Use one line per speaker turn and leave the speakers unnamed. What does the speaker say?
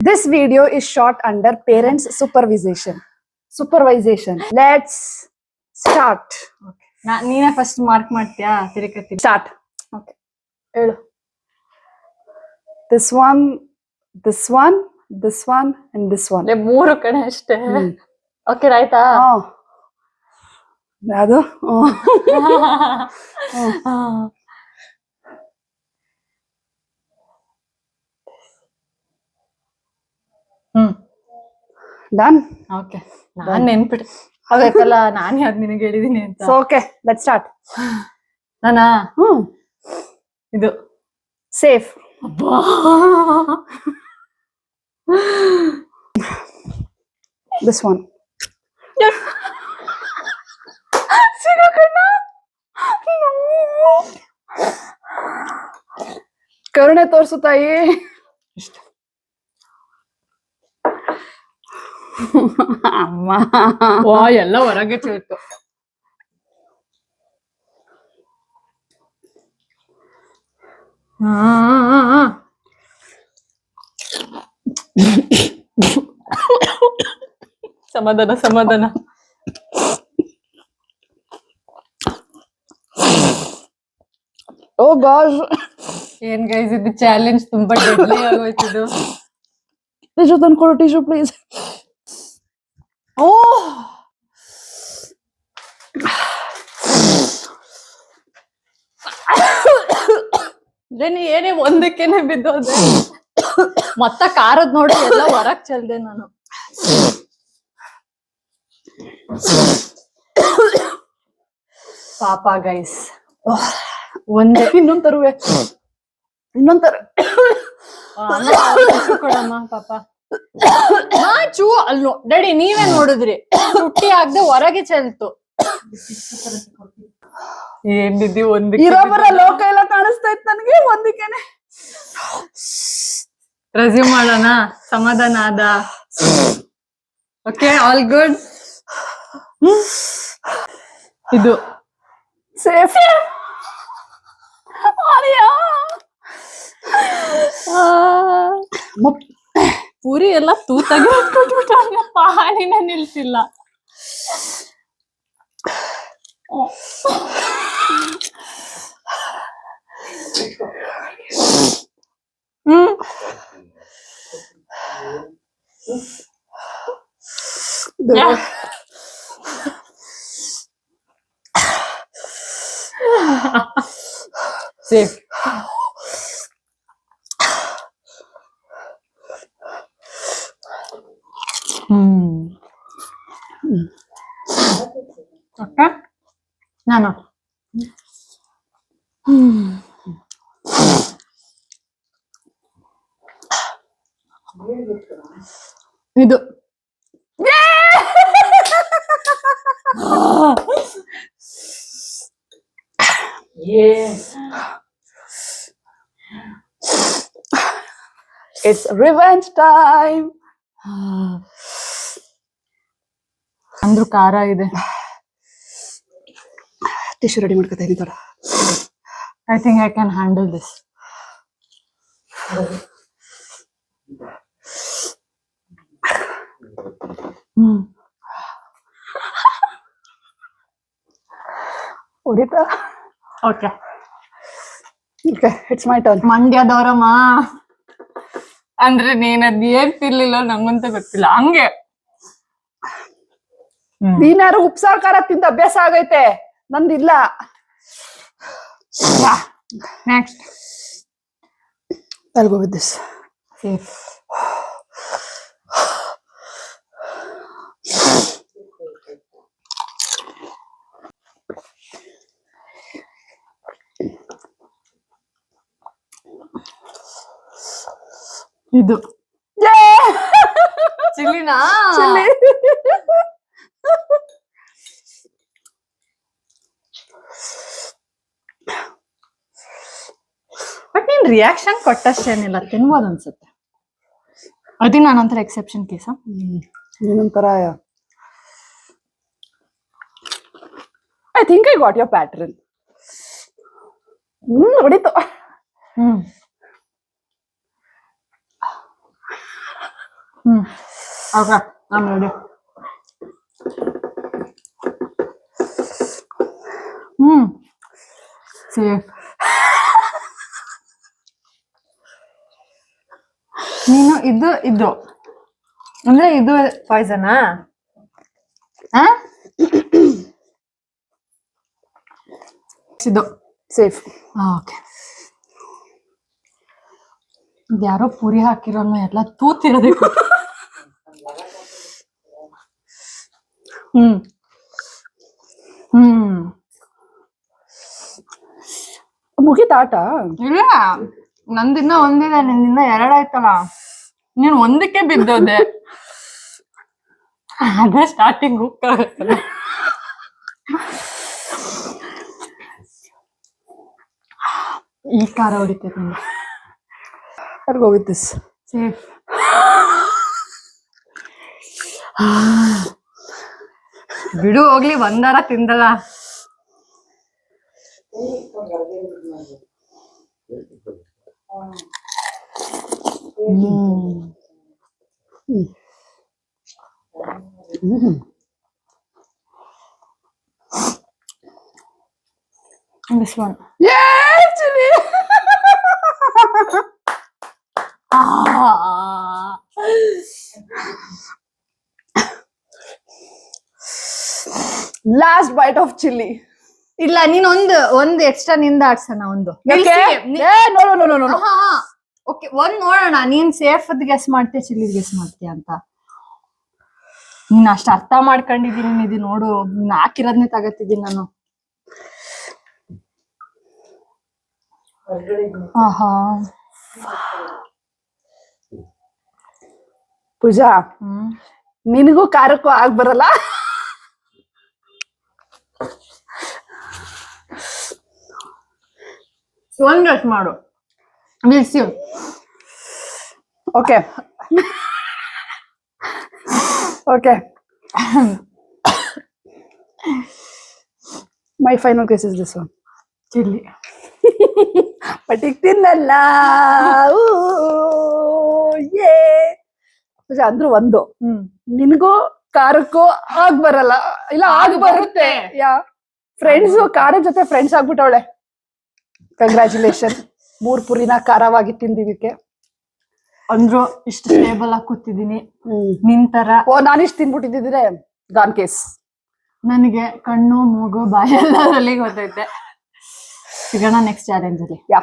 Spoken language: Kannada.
This video is shot under parents' supervision. Let's start.
ನೀನೇ ಫಸ್ಟ್ ಮಾರ್ಕ್ ಮಾಡ್ತೀಯಾ? ತಿರುಗತ್ತೀನಿ.
Start.
Okay. ಹೇಳು.
This one, this one, this one, and this one.
ಮೂರು ಕಡೆ ಅಷ್ಟೇ. ಓಕೆ ಆಯ್ತಾ?
ಯಾವುದು? Done.
ಓಕೆ. ನಾನ್ ನೆನ್ಪಿಟ್ಟು ಆಗೈತಲ್ಲ, ನಾನೇ ಯಾವ್ದು ನಿನಗೆ ಹೇಳಿದೀನಿ ಅಂತ.
So okay, let's start.
ನಾನಾ? ಇದು
safe. This one. ಕರುಣೆ ತೋರ್ಸು ತಾಯಿ. ಅಮ್ಮ
ಎಲ್ಲ ಹೊರಗೆ ಚೇತು. ಸಮಾಧಾನ ಸಮಾಧಾನ.
ಓ ಗಾಶ್,
ಏನ್ ಗೈಸ್ ಇದು ಚಾಲೆಂಜ್ ತುಂಬಾ ಡೆಡ್ಲಿ ಆಗೋಯ್ತಿದು.
ಟಿಶ್ಯೂ ತಂದ್ಕೊಡು, ಟಿಶ್ಯೂ ಪ್ಲೀಸ್.
ಓ ಏನೇ ಒಂದಕ್ಕೇನೆ ಬಿದ್ದೋದೆ. ಮತ್ತ ಕಾರದ್ ನೋಡಿ ಎಲ್ಲ ಹೊರಗ್ ಚೆಲ್ದೆ ನಾನು. ಪಾಪ ಗೈಸ್. ಒಂದೇ
ಇನ್ನೊಂದ್ ತರುವೆ, ಇನ್ನೊಂದ್ ತರ
ಕೊಡಮ್ಮ ಪಾಪ. ಚೂ ಅಲ್ಲೋ ಡ್ಯಾಡಿ ನೀವೇ ನೋಡಿದ್ರಿ, ತುಟ್ಟಿ ಆಗದೆ ಹೊರಗೆ ಚೆಲ್ತು. ಏನಿದ್ದಿ ಒಂದು
ಇರೋಬರ ಲೋಕ ಎಲ್ಲ ಕಾಣಿಸ್ತಾ ಇತ್ತು ನನಗೆ ಒಂದಕ್ಕೇನೆ.
ರೆಸ್ಯೂಮ್ ಮಾಡೋಣ. ಸಮಾಧಾನ ಆದ? Okay, all good. ಇದು
ಸೇಫ್.
ಪೂರಿ ಎಲ್ಲ ತೂತಾಗಿ ಕೊಟ್ಬಿಟ್ಟ, ಹಾಡಿನ ನಿಲ್ಸಿಲ್ಲ. ಸೇಫ್. ಓಕೆ, ನಾನು ಇದು
It's revenge time.
ಅಂದ್ರೂ ಖಾರ ಇದೆ.
ಟಿಶ್ಯೂ ರೆಡಿ ಮಾಡ್ಕೊತಾ ಇದೀನಿ ತಡ.
I think I can handle this.
ಹೊಡಿತಾ?
Okay
okay, it's my turn.
ಮಂಡ್ಯದವರಮ್ಮ ಅಂದ್ರೆ ನೀನ್ ಅದ್ ಏನ್ ತಿರ್ಲಿಲ್ಲ ನಂಗಂತ ಗೊತ್ತಿಲ್ಲ. ಹಂಗೆ
ನೀನಾರು ಉಪ್ಸಾರು ಖಾರ ತಿಂದ ಅಭ್ಯಾಸ ಆಗೈತೆ, ನಂದಿಲ್ಲ.
Next
I'll go with this.
Safe. ಇದು ಚಿಲ್ಲಿನಾ?
ಚಿಲ್ಲಿ.
ಬಟ್ ನೀನ್ ರಿಯಾಕ್ಷನ್ ಕೊಟ್ಟಷ್ಟೇನಿಲ್ಲ, ತಿನ್ಬೋದು ಅನ್ಸುತ್ತೆ. ಐ ಥಿಂಕ್ ನಾನೊಂಥರ ಎಕ್ಸೆಪ್ಷನ್ ಕೇಸ.
ನೀನೊಂಥರ I think I got your pattern. ಹೊಡಿತು.
Okay I'm ready. ಸೇಫ್. ನೀನು ಇದು ಅಂದ್ರೆ ಇದು ಪಾಯ್ಸನಾ? ಇದು
ಸೇಫ್.
ಓಕೆ. ಯಾರೋ ಪುರಿ ಹಾಕಿರೋನು ಎಲ್ಲ ತೂತಿರೋದಕ್ಕೆ.
ಮುಗಿತ ಆಟ?
ಇಲ್ಲ, ನಂದಿನ್ನ ಒಂದಿದೆ, ನಿಂದಿನ್ನ ಎರಡಾಯ್ತಲ್ಲ. ನೀನ್ ಒಂದಕ್ಕೆ ಬಿದ್ದೋದೆ. ಅದೇ ಸ್ಟಾರ್ಟಿಂಗ್ ಹೋಗ್ತಾಗತ್ತಲ್ಲ. ಈ ಖಾರ ಹೊಡಿತೈತೆ ನಿಂಗೆ.
I'll go with this.
Safe. ಬಿಡು ಹೋಗ್ಲಿ, ಒಂದಾರ ತಿಂದಲ್ಲ. This one.
Yeah, chili. Last bite of chili.
ಇಲ್ಲ, ನೀನ್ ಒಂದು ಎಕ್ಸ್ಟ್ರಾ ನಿಂದ ಆಡ್ಸೋಣ. ಒಂದು
No.
ಓಕೆ, ಒಂದ್ ನೋಡೋಣ. ನೀನ್ ಸೇಫ್ ಗೆಸ್ ಮಾಡ್ತೀಯ, ಚಿಲ್ಲಿ ಗೆಸ್ ಮಾಡ್ತೀಯ ಅಂತ. ನೀನ್ ಅಷ್ಟ ಅರ್ಥ ಮಾಡ್ಕೊಂಡಿದೀನಿ. ಇದು ನೋಡು, ನೀನ್ ಹಾಕಿರೋದ್ನೇ ತಗತ್ತಿದ್ದೀನಿ ನಾನು.
ಪೂಜಾ, ನಿನಗೂ ಖಾರಕ್ಕೂ ಆಗ್ ಬರಲ್ಲ.
ಒಂದ್ ಗೆಸ್ ಮಾಡು.
Okay. My final guess is this one.
Chilli.
But ಈಗ ತಿನ್ನಲ್ಲ. ಪೂಜಾ, ಅಂದ್ರು ಒಂದು, ನಿನಗೂ ಖಾರಕ್ಕೂ ಆಗ್ ಬರಲ್ಲ. ಇಲ್ಲ, ಆಗ್ ಬರುತ್ತೆ. ಯಾ, ಫ್ರೆಂಡ್ಸ್ ಖಾರ ಜೊತೆ ಫ್ರೆಂಡ್ಸ್ ಆಗ್ಬಿಟ್ಟವಳೆ. ಕಂಗ್ರ್ಯಾಚುಲೇಷನ್. 3 ಪುರಿನ ಖಾರವಾಗಿ ತಿಂದಿದ್ದಕ್ಕೆ.
ಅಂದ್ರು ಇಷ್ಟು ಸ್ಟೇಬಲ್ ಆಗಿ ಕೂತಿದ್ದೀನಿ ನಿನ್ ತರ.
ನಾನಿಷ್ಟು ತಿನ್ಬಿಟ್ಟಿದ್ರೆ ಗಾನ್ ಕೇಸ್.
ನನಗೆ ಕಣ್ಣು ಮೂಗು ಬಾಯಿ ಎಲ್ಲದರಲ್ಲಿ ಗೊತ್ತೈತೆ. ಸಿಗೋಣ ನೆಕ್ಸ್ಟ್ ಚಾಲೆಂಜ್ ಅಲ್ಲಿ.
ಯಾ.